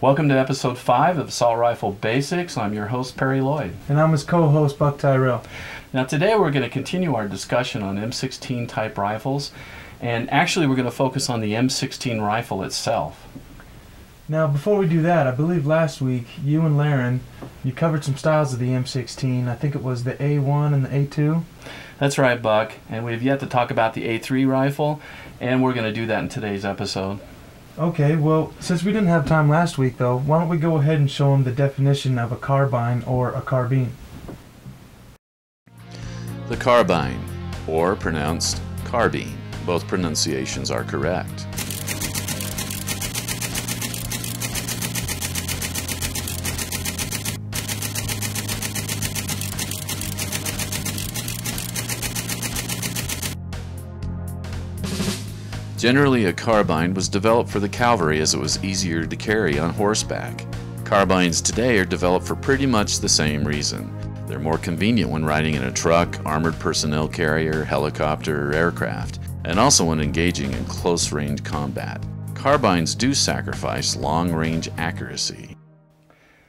Welcome to episode 5 of Assault Rifle Basics. I'm your host, Perry Lloyd. And I'm his co-host, Buck Tyrell. Now today we're going to continue our discussion on M16 type rifles, and actually we're going to focus on the M16 rifle itself. Now before we do that, I believe last week you and Laren, you covered some styles of the M16. I think it was the A1 and the A2. That's right, Buck, and we've yet to talk about the A3 rifle, and we're going to do that in today's episode. Okay, well, since we didn't have time last week though, why don't we go ahead and show them the definition of a carbine or a carbine. The carbine, or pronounced carbine. Both pronunciations are correct. Generally, a carbine was developed for the cavalry as it was easier to carry on horseback. Carbines today are developed for pretty much the same reason. They're more convenient when riding in a truck, armored personnel carrier, helicopter, or aircraft, and also when engaging in close-range combat. Carbines do sacrifice long-range accuracy.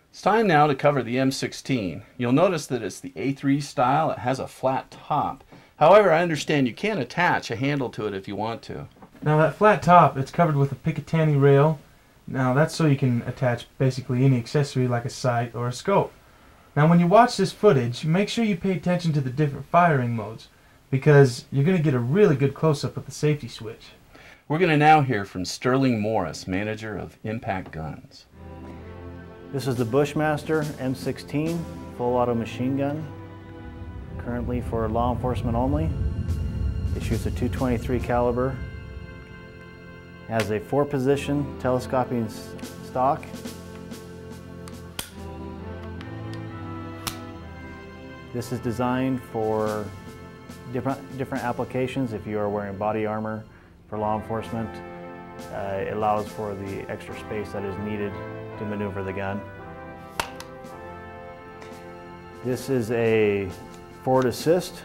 It's time now to cover the M16. You'll notice that it's the A3 style. It has a flat top. However, I understand you can attach a handle to it if you want to. Now that flat top, it's covered with a Picatinny rail. Now that's so you can attach basically any accessory like a sight or a scope. Now when you watch this footage, make sure you pay attention to the different firing modes, because you're going to get a really good close-up of the safety switch. We're going to now hear from Sterling Morris, manager of Impact Guns. This is the Bushmaster M16 full auto machine gun, currently for law enforcement only. It shoots a .223 caliber. Has a 4-position telescoping stock. This is designed for different applications. If you are wearing body armor for law enforcement, it allows for the extra space that is needed to maneuver the gun. This is a forward assist,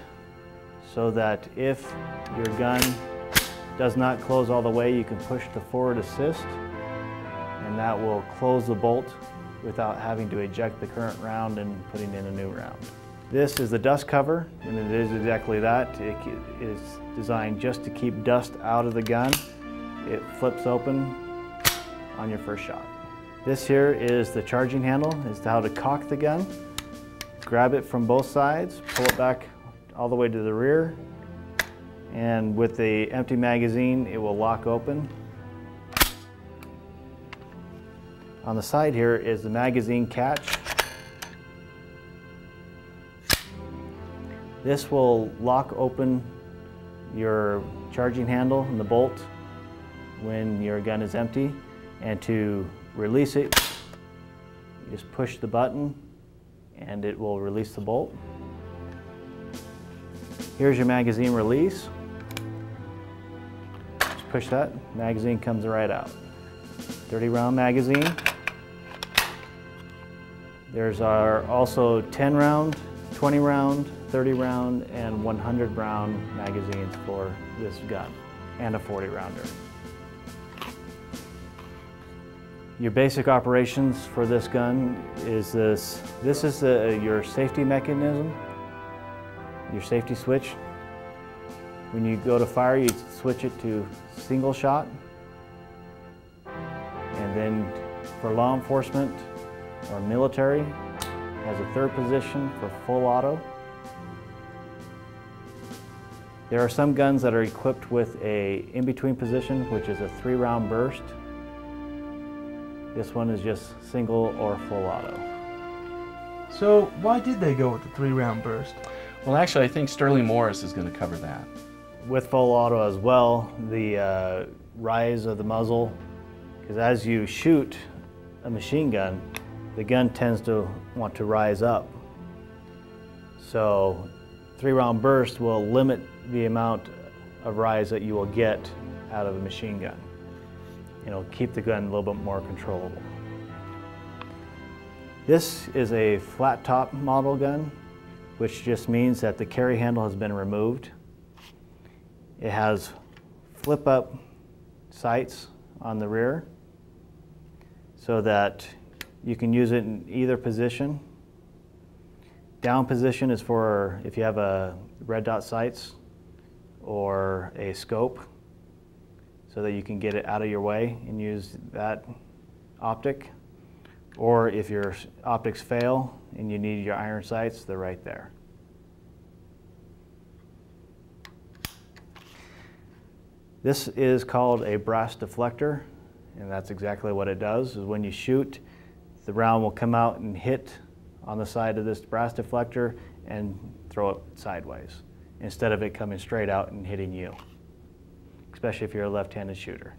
so that if your gun does not close all the way, you can push the forward assist, and that will close the bolt without having to eject the current round and putting in a new round. This is the dust cover, and it is exactly that. It is designed just to keep dust out of the gun. It flips open on your first shot. This here is the charging handle, is how to cock the gun. Grab it from both sides, pull it back all the way to the rear, and with the empty magazine, it will lock open. On the side here is the magazine catch. This will lock open your charging handle and the bolt when your gun is empty, and to release it, you just push the button and it will release the bolt. Here's your magazine release. Just push that, magazine comes right out. 30-round magazine. There's our also 10-round, 20-round, 30-round, and 100-round magazines for this gun, and a 40-rounder. Your basic operations for this gun is this. This is your safety mechanism, your safety switch. When you go to fire, you switch it to single shot. And then for law enforcement or military, it has a 3rd position for full auto. There are some guns that are equipped with a in-between position, which is a 3-round burst. This one is just single or full auto. So why did they go with the 3-round burst? Well, actually, I think Sterling Morris is going to cover that. With full auto as well, the rise of the muzzle, because as you shoot a machine gun, the gun tends to want to rise up. So 3-round burst will limit the amount of rise that you will get out of a machine gun. It'll keep the gun a little bit more controllable. This is a flat top model gun, which just means that the carry handle has been removed. It has flip up sights on the rear. so that you can use it in either position. Down position is for if you have a red dot sights or a scope, so that you can get it out of your way and use that optic. Or if your optics fail and you need your iron sights, they're right there. This is called a brass deflector, and that's exactly what it does. Is when you shoot, the round will come out and hit on the side of this brass deflector and throw it sideways, instead of it coming straight out and hitting you, especially if you're a left-handed shooter.